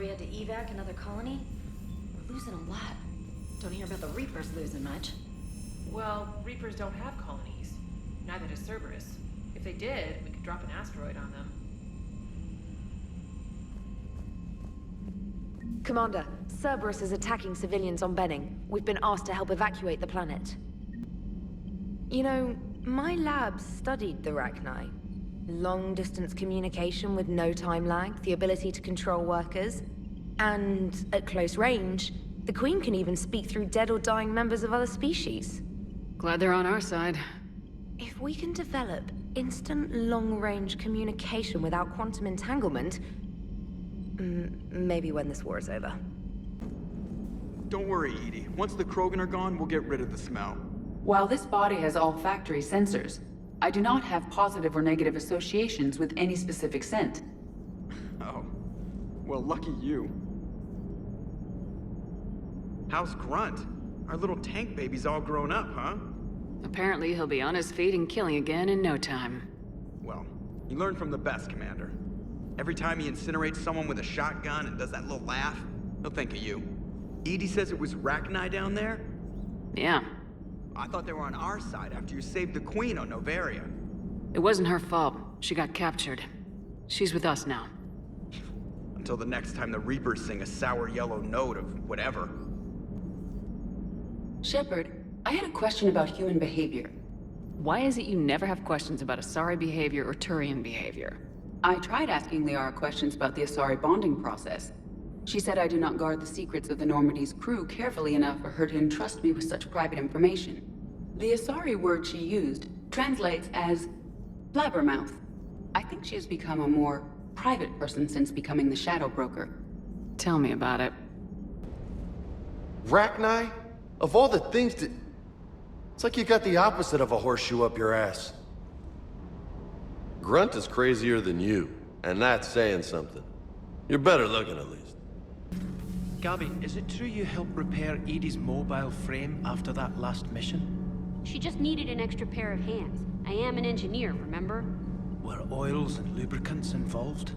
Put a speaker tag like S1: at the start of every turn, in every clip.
S1: we had to evac another colony? We're losing a lot. Don't hear about the Reapers losing much.
S2: Well, Reapers don't have colonies. Neither does Cerberus. If they did, we could drop an asteroid on them.
S3: Commander, Cerberus is attacking civilians on Benning. We've been asked to help evacuate the planet. You know, my lab studied the Rachni. Long-distance communication with no time lag, the ability to control workers, and at close range, the Queen can even speak through dead or dying members of other species.
S4: Glad they're on our side.
S3: If we can develop instant long-range communication without quantum entanglement, maybe when this war is over.
S5: Don't worry, Edie. Once the Krogan are gone, we'll get rid of the smell.
S6: While this body has all factory sensors, I do not have positive or negative associations with any specific scent.
S5: Oh. Well, lucky you. How's Grunt? Our little tank baby's all grown up, huh?
S4: Apparently he'll be on his feet and killing again in no time.
S5: Well, he learned from the best, Commander. Every time he incinerates someone with a shotgun and does that little laugh, he'll think of you. Edie says it was Rachni down there?
S4: Yeah.
S5: I thought they were on our side after you saved the Queen on Noveria.
S4: It wasn't her fault. She got captured. She's with us now.
S5: Until the next time the Reapers sing a sour yellow note of whatever.
S6: Shepard, I had a question about human behavior.
S4: Why is it you never have questions about Asari behavior or Turian behavior?
S6: I tried asking Liara questions about the Asari bonding process. She said I do not guard the secrets of the Normandy's crew carefully enough for her to entrust me with such private information. The Asari word she used translates as blabbermouth. I think she has become a more private person since becoming the Shadow Broker.
S4: Tell me about it.
S7: Rachni? Of all the things that... It's like you got the opposite of a horseshoe up your ass. Grunt is crazier than you, and that's saying something. You're better looking, at least.
S8: Gabby, is it true you helped repair Edie's mobile frame after that last mission?
S9: She just needed an extra pair of hands. I am an engineer, remember?
S8: Were oils and lubricants involved?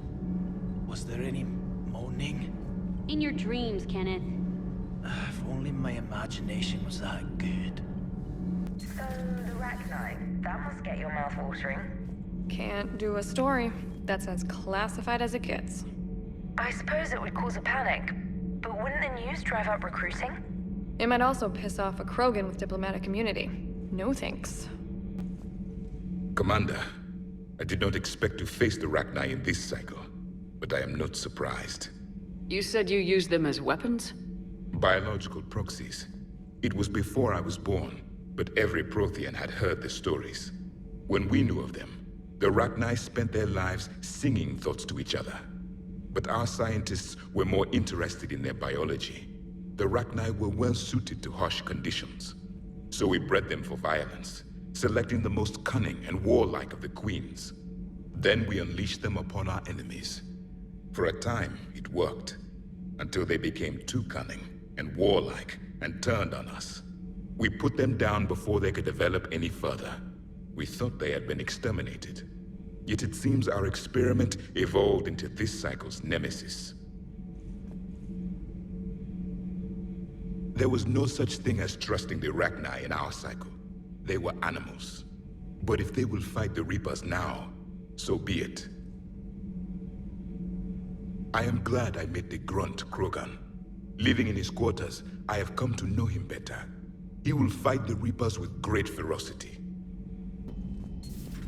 S8: Was there any moaning?
S9: In your dreams, Kenneth.
S8: If only my imagination was that good.
S10: So, the Rachni, that must get your mouth watering.
S11: Can't do a story. That's as classified as it gets.
S10: I suppose it would cause a panic, but wouldn't the news drive up recruiting?
S11: It might also piss off a Krogan with diplomatic immunity. No thanks.
S12: Commander, I did not expect to face the Rachni in this cycle, but I am not surprised.
S4: You said you used them as weapons?
S12: Biological proxies. It was before I was born, but every Prothean had heard the stories. When we knew of them, the Rachni spent their lives singing thoughts to each other. But our scientists were more interested in their biology. The Rachni were well suited to harsh conditions. So we bred them for violence, selecting the most cunning and warlike of the queens. Then we unleashed them upon our enemies. For a time, it worked, until they became too cunning and warlike and turned on us. We put them down before they could develop any further. We thought they had been exterminated. Yet it seems our experiment evolved into this cycle's nemesis. There was no such thing as trusting the Rachni in our cycle. They were animals. But if they will fight the Reapers now, so be it. I am glad I met the Grunt Krogan. Living in his quarters, I have come to know him better. He will fight the Reapers with great ferocity.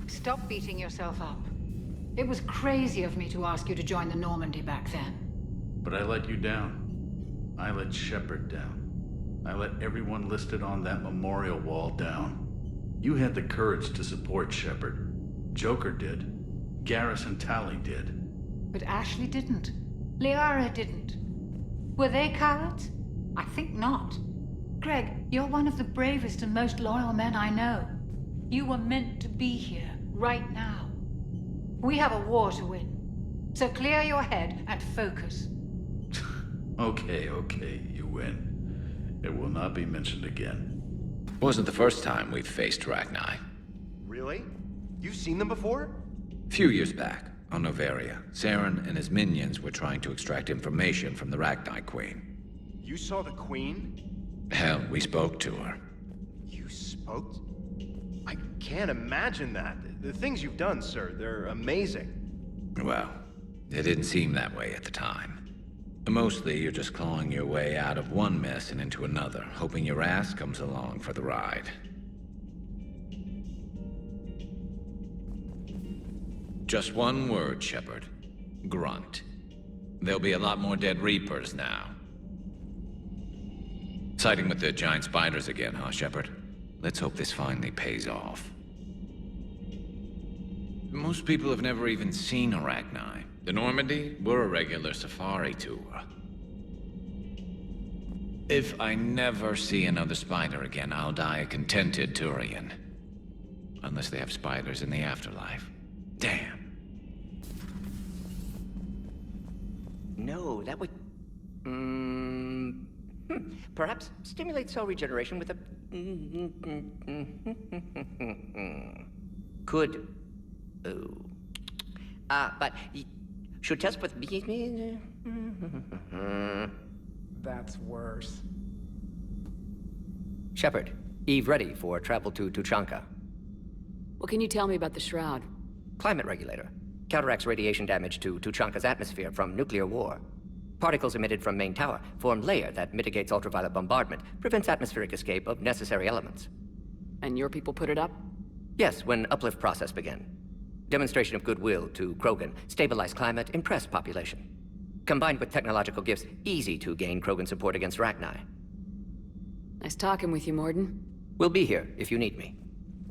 S13: Stop beating yourself up. It was crazy of me to ask you to join the Normandy back then.
S14: But I let you down. I let Shepard down. I let everyone listed on that memorial wall down. You had the courage to support Shepard. Joker did. Garrus and Tali did.
S13: But Ashley didn't. Liara didn't. Were they cowards? I think not. Greg, you're one of the bravest and most loyal men I know. You were meant to be here, right now. We have a war to win. So clear your head and focus.
S14: Okay, you win. It will not be mentioned again.
S15: Wasn't the first time we've faced Rachni.
S7: Really? You've seen them before?
S15: Few years back, on Noveria. Saren and his minions were trying to extract information from the Rachni Queen.
S16: You saw the Queen?
S15: Hell, we spoke to her.
S16: You spoke? I can't imagine that. The things you've done, sir, they're amazing.
S15: Well, it didn't seem that way at the time. Mostly, you're just clawing your way out of one mess and into another, hoping your ass comes along for the ride. Just one word, Shepard. Grunt. There'll be a lot more dead Reapers now. Siding with the giant spiders again, huh, Shepard? Let's hope this finally pays off. Most people have never even seen Arachni. The Normandy, we're a regular safari tour. If I never see another spider again, I'll die a contented Turian. Unless they have spiders in the afterlife. Damn.
S17: No, that would... Perhaps stimulate cell regeneration with a... Could... but... Should test with...
S18: That's worse.
S17: Shepard, Eve ready for travel to Tuchanka.
S4: What can you tell me about the Shroud?
S17: Climate regulator. Counteracts radiation damage to Tuchanka's atmosphere from nuclear war. Particles emitted from main tower form layer that mitigates ultraviolet bombardment, prevents atmospheric escape of necessary elements.
S4: And your people put it up?
S17: Yes, when uplift process began. Demonstration of goodwill to Krogan, stabilize climate, impress population. Combined with technological gifts, easy to gain Krogan support against Rachni.
S4: Nice talking with you, Mordin.
S17: We'll be here if you need me.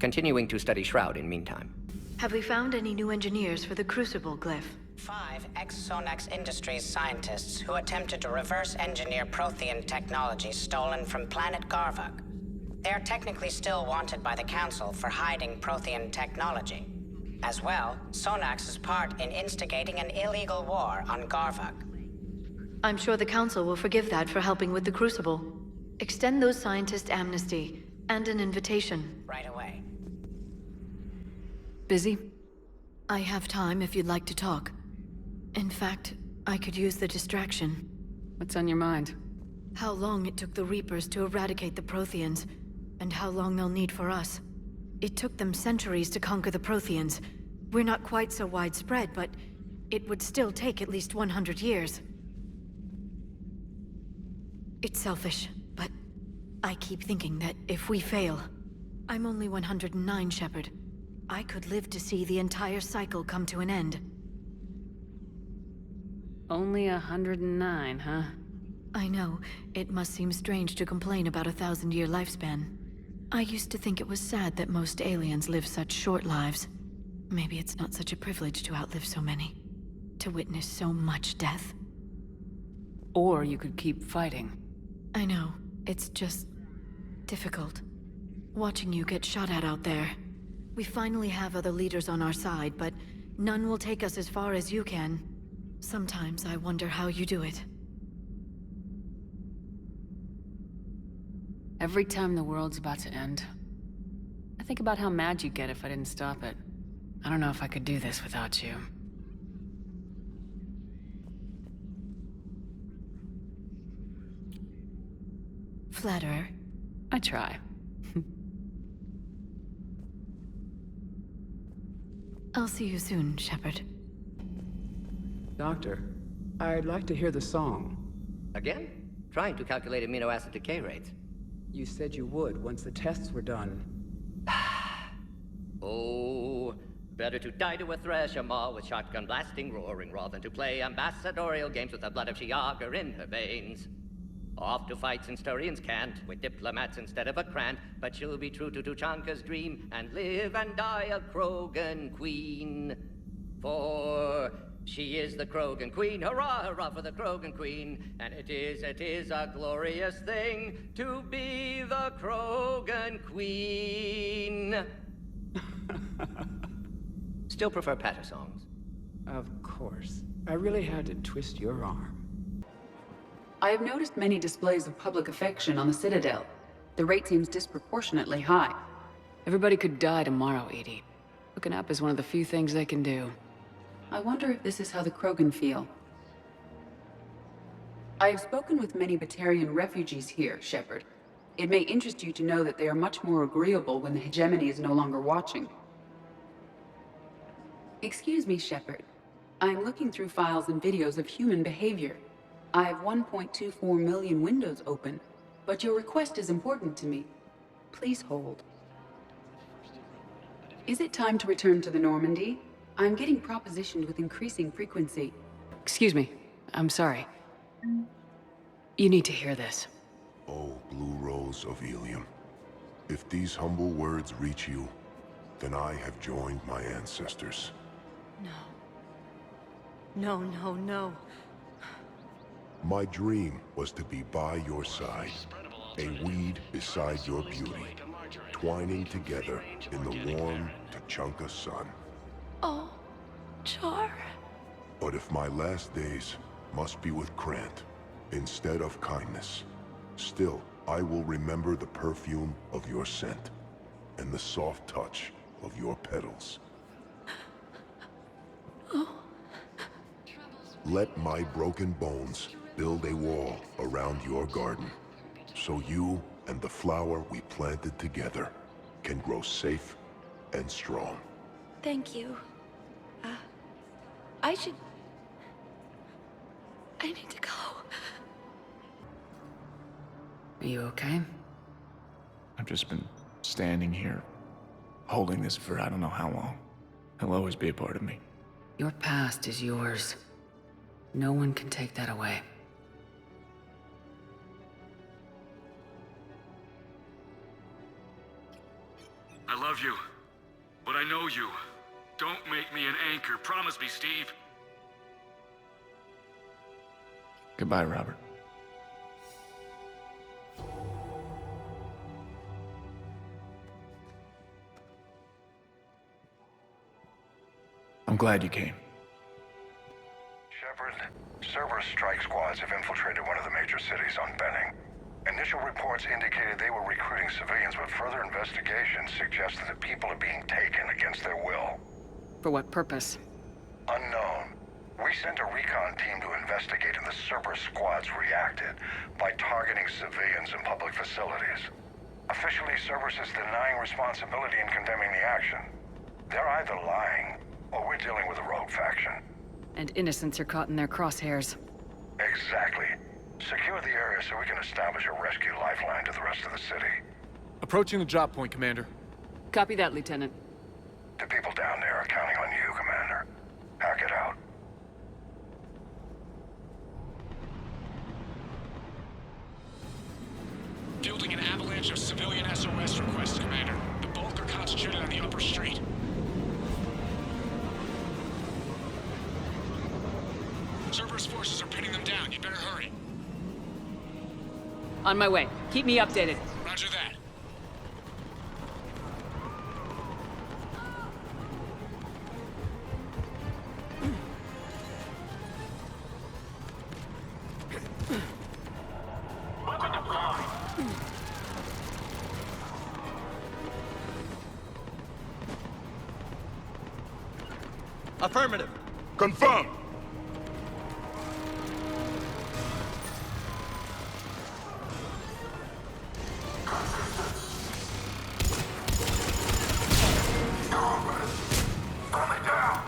S17: Continuing to study Shroud in meantime.
S10: Have we found any new engineers for the Crucible glyph?
S19: 5 ex-Sonax Industries scientists who attempted to reverse engineer Prothean technology stolen from planet Garvuk. They are technically still wanted by the Council for hiding Prothean technology. As well, Sonax's part in instigating an illegal war on Garvuk.
S10: I'm sure the Council will forgive that for helping with the Crucible. Extend those scientists amnesty and an invitation.
S19: Right away.
S4: Busy?
S10: I have time if you'd like to talk. In fact, I could use the distraction.
S4: What's on your mind?
S10: How long it took the Reapers to eradicate the Protheans, and how long they'll need for us. It took them centuries to conquer the Protheans. We're not quite so widespread, but it would still take at least 100 years. It's selfish, but I keep thinking that if we fail... I'm only 109, Shepard. I could live to see the entire cycle come to an end.
S4: Only 109, huh?
S10: I know. It must seem strange to complain about a 1,000-year lifespan. I used to think it was sad that most aliens live such short lives. Maybe it's not such a privilege to outlive so many. To witness so much death.
S4: Or you could keep fighting.
S10: I know. It's just... difficult. Watching you get shot at out there. We finally have other leaders on our side, but none will take us as far as you can. Sometimes I wonder how you do it.
S4: Every time the world's about to end, I think about how mad you'd get if I didn't stop it. I don't know if I could do this without you.
S10: Flatterer.
S4: I try.
S10: I'll see you soon, Shepard.
S18: Doctor, I'd like to hear the song.
S17: Again? Trying to calculate amino acid decay rates.
S18: You said you would once the tests were done.
S17: Oh, better to die to a thresher maw with shotgun blasting roaring raw than to play ambassadorial games with the blood of Shiagar in her veins. Off to fight since Turians can't, with diplomats instead of a Krant, but she'll be true to Tuchanka's dream and live and die a Krogan queen. For she is the Krogan queen, hurrah, hurrah for the Krogan queen, and it is a glorious thing to be the Krogan queen. Still prefer patter songs.
S18: Of course. I really had to twist your arm.
S6: I have noticed many displays of public affection on the Citadel. The rate seems disproportionately high.
S4: Everybody could die tomorrow, Edie. Hooking up is one of the few things they can do.
S6: I wonder if this is how the Krogan feel. I have spoken with many Batarian refugees here, Shepard. It may interest you to know that they are much more agreeable when the hegemony is no longer watching. Excuse me, Shepard. I'm looking through files and videos of human behavior. I have 1.24 million windows open, but your request is important to me. Please hold. Is it time to return to the Normandy? I'm getting propositioned with increasing frequency.
S4: Excuse me. I'm sorry. You need to hear this.
S20: Oh, Blue Rose of Ilium. If these humble words reach you, then I have joined my ancestors.
S1: No, no, no.
S20: My dream was to be by your side, a weed beside your beauty, twining together in the warm Tuchanka sun.
S10: Oh, Char.
S20: But if my last days must be with Krant, instead of kindness, still I will remember the perfume of your scent, and the soft touch of your petals. Let my broken bones build a wall around your garden, so you and the flower we planted together can grow safe and strong.
S10: Thank you. I need to go.
S4: Are you okay?
S21: I've just been standing here, holding this for I don't know how long. It'll always be a part of me.
S4: Your past is yours. No one can take that away.
S22: I love you, but I know you. Don't make me an anchor. Promise me, Steve.
S21: Goodbye, Robert. I'm glad you came.
S23: Shepard, Cerberus strike squads have infiltrated one of the major cities on Benning. Initial reports indicated they were recruiting civilians, but further investigations suggest that the people are being taken against their will.
S4: For what purpose?
S23: Unknown. We sent a recon team to investigate, and the Cerberus squads reacted by targeting civilians in public facilities. Officially, Cerberus is denying responsibility and condemning the action. They're either lying, or we're dealing with a rogue faction.
S4: And innocents are caught in their crosshairs.
S23: Exactly. Secure the area so we can establish a rescue lifeline to the rest of the city.
S21: Approaching the drop point, Commander.
S4: Copy that, Lieutenant.
S23: The people down there are counting on you, Commander. Hack it out.
S22: Fielding an avalanche of civilian SOS requests, Commander. The bulk are concentrated on the upper street. Cerberus forces are pinning them down. You'd better hurry.
S4: On my way. Keep me updated.
S22: Roger that.
S5: Affirmative.
S12: Confirmed.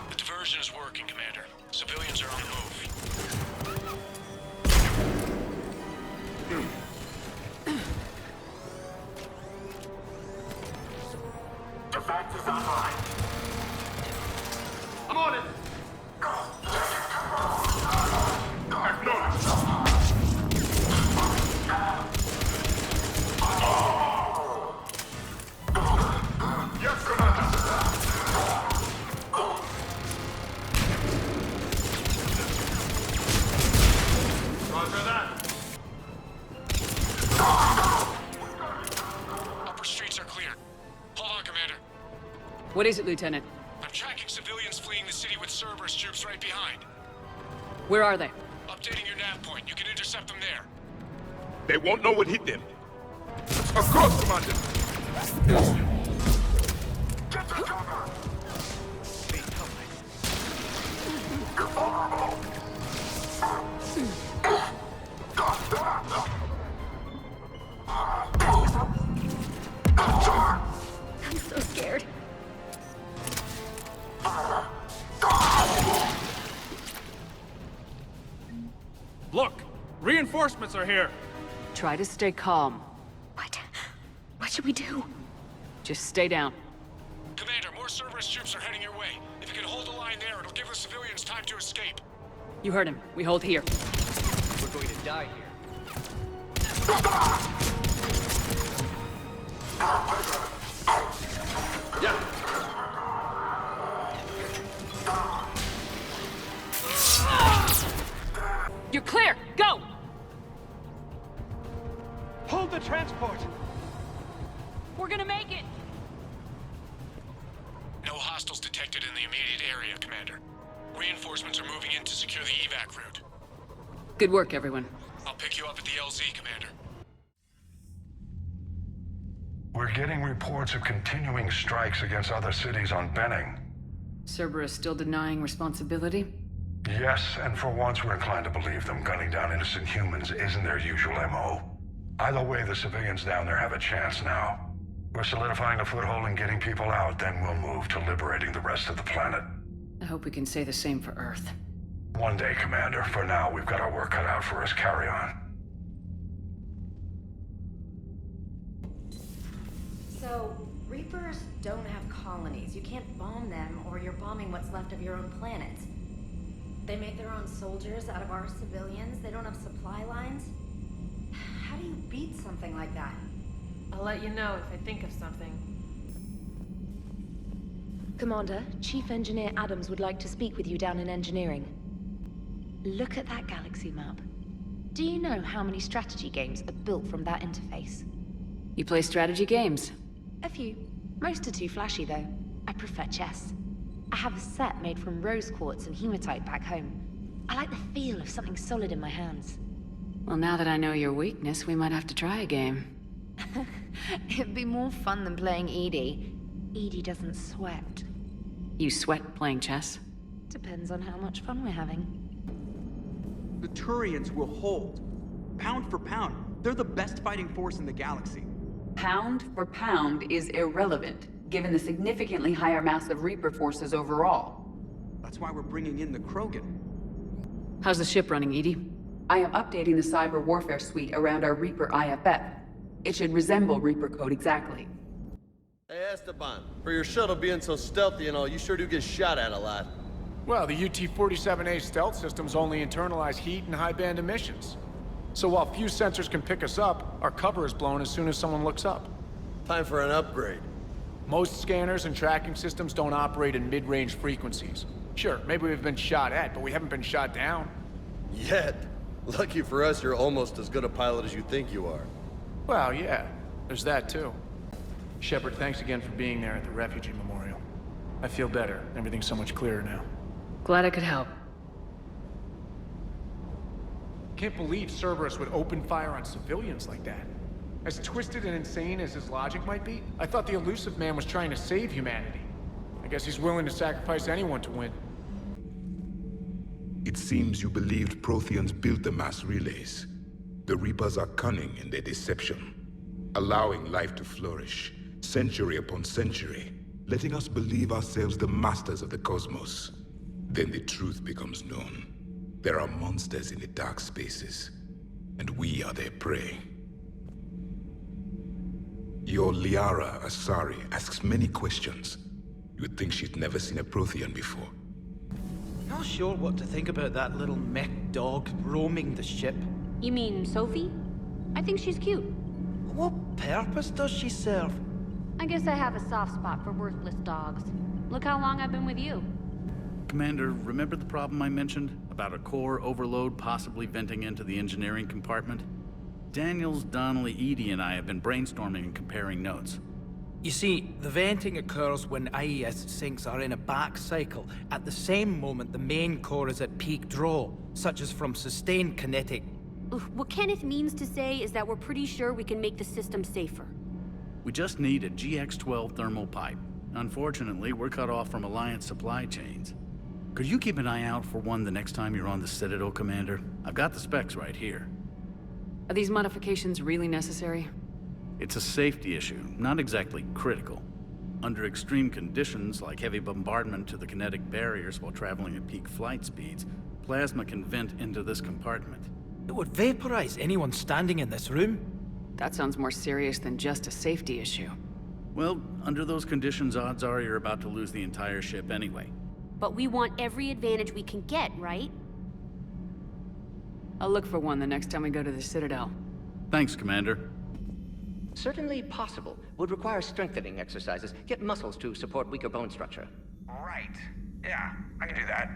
S22: The diversion is working, Commander. Civilians are on the move.
S23: Defense is online.
S22: I'm on it!
S23: Yes, Commander.
S22: Roger that. Upper streets are clear. Hold on, Commander.
S4: What is it, Lieutenant?
S22: I'm tracking civilians fleeing the city with Cerberus troops right behind.
S4: Where are they?
S22: Updating your nav point. You can intercept them there.
S12: They won't know what hit them. Of course, Commander.
S23: Get to cover.
S2: Reinforcements are here!
S4: Try to stay calm.
S10: What should we do?
S4: Just stay down.
S22: Commander, more Cerberus troops are heading your way. If you can hold the line there, it'll give the civilians time to escape.
S4: You heard him. We hold here.
S17: We're going to die here.
S22: Yeah.
S4: You're clear! Go!
S2: Hold the transport!
S4: We're gonna make it!
S22: No hostiles detected in the immediate area, Commander. Reinforcements are moving in to secure the evac route.
S4: Good work, everyone.
S22: I'll pick you up at the LZ, Commander.
S23: We're getting reports of continuing strikes against other cities on Benning.
S4: Cerberus still denying responsibility?
S23: Yes, and for once we're inclined to believe them. Gunning down innocent humans isn't their usual MO. Either way, the civilians down there have a chance now. We're solidifying a foothold and getting people out, then we'll move to liberating the rest of the planet.
S4: I hope we can say the same for Earth.
S23: One day, Commander. For now, we've got our work cut out for us. Carry on.
S1: So, Reapers don't have colonies. You can't bomb them, or you're bombing what's left of your own planet. They make their own soldiers out of our civilians. They don't have supply lines. How do you beat something like that?
S11: I'll let you know if I think of something.
S3: Commander, Chief Engineer Adams would like to speak with you down in engineering. Look at that galaxy map. Do you know how many strategy games are built from that interface?
S4: You play strategy games?
S3: A few. Most are too flashy, though. I prefer chess. I have a set made from rose quartz and hematite back home. I like the feel of something solid in my hands.
S4: Well, now that I know your weakness, we might have to try a game.
S3: It'd be more fun than playing EDI. EDI doesn't sweat.
S4: You sweat playing chess?
S3: Depends on how much fun we're having.
S5: The Turians will hold. Pound for pound, they're the best fighting force in the galaxy.
S6: Pound for pound is irrelevant, given the significantly higher mass of Reaper forces overall.
S5: That's why we're bringing in the Krogan.
S4: How's the ship running, Edie?
S6: I am updating the cyber warfare suite around our Reaper IFF. It should resemble Reaper code exactly.
S7: Hey, Esteban, for your shuttle being so stealthy and all, you sure do get shot at a lot.
S21: Well, the UT-47A stealth systems only internalize heat and high-band emissions. So while few sensors can pick us up, our cover is blown as soon as someone looks up.
S7: Time for an upgrade.
S21: Most scanners and tracking systems don't operate in mid-range frequencies. Sure, maybe we've been shot at, but we haven't been shot down.
S7: Yet. Lucky for us, you're almost as good a pilot as you think you are.
S21: Well, yeah, there's that too. Shepard, thanks again for being there at the Refugee Memorial. I feel better. Everything's so much clearer now.
S4: Glad I could help.
S21: Can't believe Cerberus would open fire on civilians like that. As twisted and insane as his logic might be, I thought the Illusive Man was trying to save humanity. I guess he's willing to sacrifice anyone to win.
S12: It seems you believed Protheans built the mass relays. The Reapers are cunning in their deception, allowing life to flourish, century upon century, letting us believe ourselves the masters of the cosmos. Then the truth becomes known. There are monsters in the dark spaces, and we are their prey. Your Liara Asari asks many questions. You would think she'd never seen a Prothean before.
S8: Not sure what to think about that little mech dog roaming the ship.
S9: You mean Sophie? I think she's cute.
S8: What purpose does she serve?
S9: I guess I have a soft spot for worthless dogs. Look how long I've been with you.
S14: Commander, remember the problem I mentioned? About a core overload possibly venting into the engineering compartment? Daniels, Donnelly, Edie, and I have been brainstorming and comparing notes.
S8: You see, the venting occurs when IES sinks are in a back cycle, at the same moment the main core is at peak draw, such as from sustained kinetic.
S9: What Kenneth means to say is that we're pretty sure we can make the system safer.
S14: We just need a GX-12 thermal pipe. Unfortunately, we're cut off from Alliance supply chains. Could you keep an eye out for one the next time you're on the Citadel, Commander? I've got the specs right here.
S4: Are these modifications really necessary?
S14: It's a safety issue, not exactly critical. Under extreme conditions, like heavy bombardment to the kinetic barriers while traveling at peak flight speeds, plasma can vent into this compartment.
S8: It would vaporize anyone standing in this room.
S4: That sounds more serious than just a safety issue.
S14: Well, under those conditions, odds are you're about to lose the entire ship anyway.
S13: But we want every advantage we can get, right?
S4: I'll look for one the next time we go to the Citadel.
S14: Thanks, Commander.
S17: Certainly possible. Would require strengthening exercises. Get muscles to support weaker bone structure.
S15: Right. Yeah, I can do that.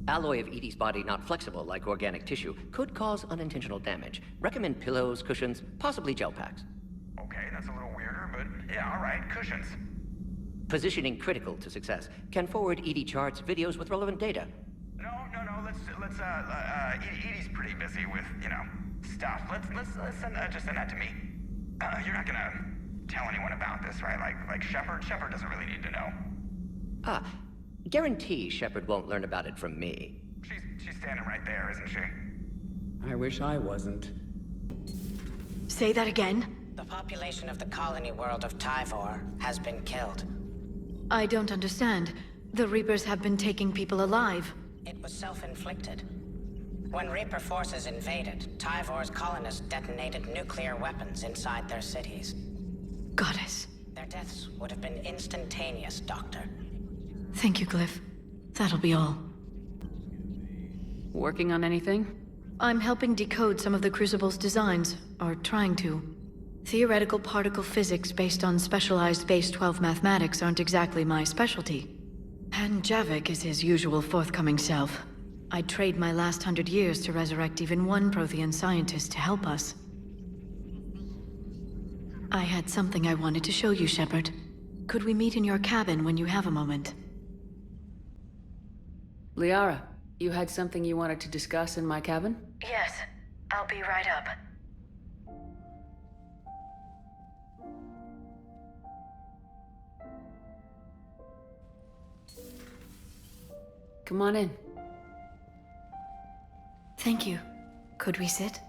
S17: Alloy of Edie's body not flexible like organic tissue could cause unintentional damage. Recommend pillows, cushions, possibly gel packs.
S15: Okay, that's a little weirder, but yeah, alright, cushions.
S17: Positioning critical to success. Can forward Edie charts, videos with relevant data.
S15: No, let's Edie's pretty busy with, stuff. Let's just send that to me. You're not gonna tell anyone about this, right? Like Shepard? Shepard doesn't really need to know.
S17: Guarantee Shepard won't learn about it from me.
S15: She's standing right there, isn't she?
S18: I wish I wasn't.
S10: Say that again?
S19: The population of the colony world of Tyvor has been killed.
S10: I don't understand. The Reapers have been taking people alive.
S19: It was self-inflicted. When Reaper forces invaded, Tyvor's colonists detonated nuclear weapons inside their cities.
S10: Goddess.
S19: Their deaths would have been instantaneous, Doctor.
S10: Thank you, Glyph. That'll be all.
S4: Working on anything?
S10: I'm helping decode some of the Crucible's designs, or trying to. Theoretical particle physics based on specialized Base 12 mathematics aren't exactly my specialty. And Javik is his usual forthcoming self. I'd trade my last 100 years to resurrect even one Prothean scientist to help us. I had something I wanted to show you, Shepard. Could we meet in your cabin when you have a moment?
S4: Liara, you had something you wanted to discuss in my cabin?
S10: Yes. I'll be right up.
S4: Come on in.
S10: Thank you. Could we sit?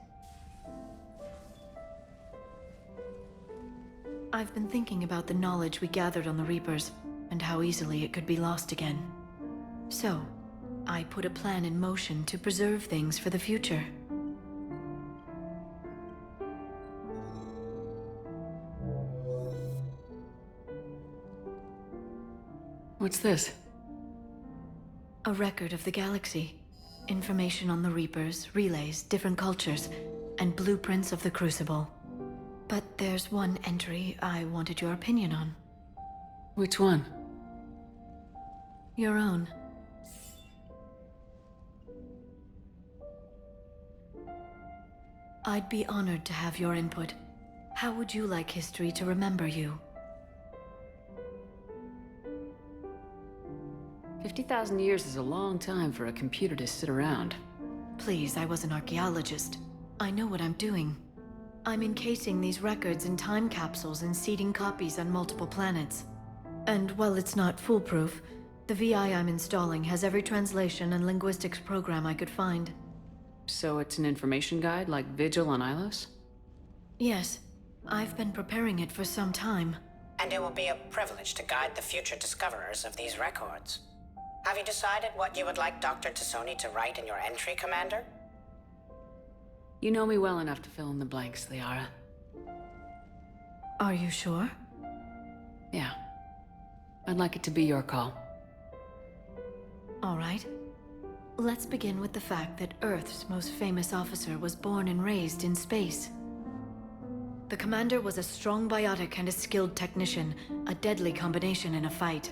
S10: I've been thinking about the knowledge we gathered on the Reapers, and how easily it could be lost again. So, I put a plan in motion to preserve things for the future.
S4: What's this?
S10: A record of the galaxy. Information on the Reapers, relays, different cultures, and blueprints of the Crucible. But there's one entry I wanted your opinion on.
S4: Which one?
S10: Your own. I'd be honored to have your input. How would you like history to remember you?
S4: 50,000 years is a long time for a computer to sit around.
S10: Please, I was an archaeologist. I know what I'm doing. I'm encasing these records in time capsules and seeding copies on multiple planets. And while it's not foolproof, the VI I'm installing has every translation and linguistics program I could find.
S4: So it's an information guide like Vigil on Ilos?
S10: Yes. I've been preparing it for some time.
S19: And it will be a privilege to guide the future discoverers of these records. Have you decided what you would like Dr. T'Soni to write in your entry, Commander?
S4: You know me well enough to fill in the blanks, Liara.
S10: Are you sure?
S4: Yeah. I'd like it to be your call.
S10: All right. Let's begin with the fact that Earth's most famous officer was born and raised in space. The commander was a strong biotic and a skilled technician, a deadly combination in a fight.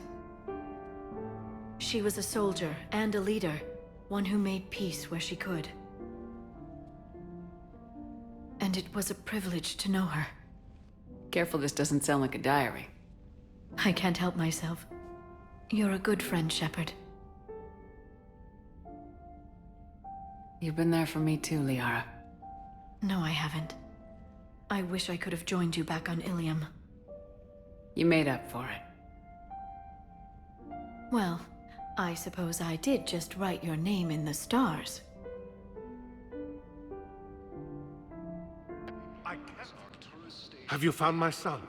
S10: She was a soldier and a leader, one who made peace where she could. And it was a privilege to know her.
S4: Careful this doesn't sound like a diary.
S10: I can't help myself. You're a good friend, Shepard.
S4: You've been there for me too, Liara.
S10: No, I haven't. I wish I could have joined you back on Ilium.
S4: You made up for it.
S10: Well, I suppose I did just write your name in the stars.
S16: Have you found my son?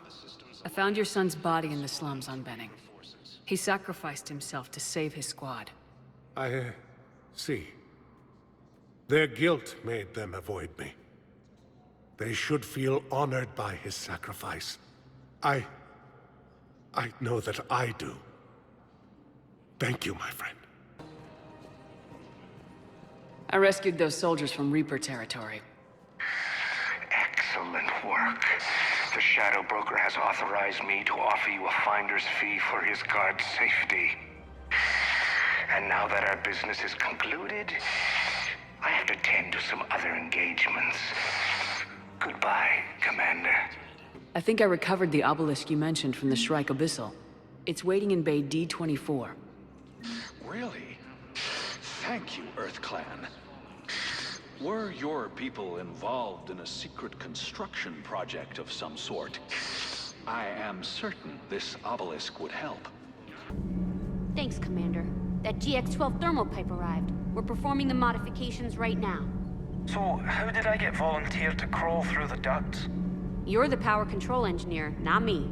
S4: I found your son's body in the slums on Benning. He sacrificed himself to save his squad.
S16: I see. Their guilt made them avoid me. They should feel honored by his sacrifice. I know that I do. Thank you, my friend.
S4: I rescued those soldiers from Reaper territory.
S23: Excellent work. The Shadow Broker has authorized me to offer you a finder's fee for his guard's safety. And now that our business is concluded, I have to tend to some other engagements. Goodbye, Commander.
S4: I think I recovered the obelisk you mentioned from the Shrike Abyssal. It's waiting in Bay D-24.
S2: Really? Thank you, EarthClan. Were your people involved in a secret construction project of some sort, I am certain this obelisk would help.
S13: Thanks, Commander. That GX-12 thermal pipe arrived. We're performing the modifications right now.
S15: So, how did I get volunteered to crawl through the ducts?
S13: You're the power control engineer, not me.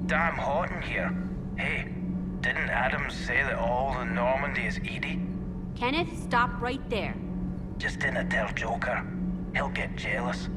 S15: Damn hot in here. Hey, didn't Adams say that all the Normandy is EDI?
S13: Kenneth, stop right there.
S15: Just didn't tell Joker. He'll get jealous.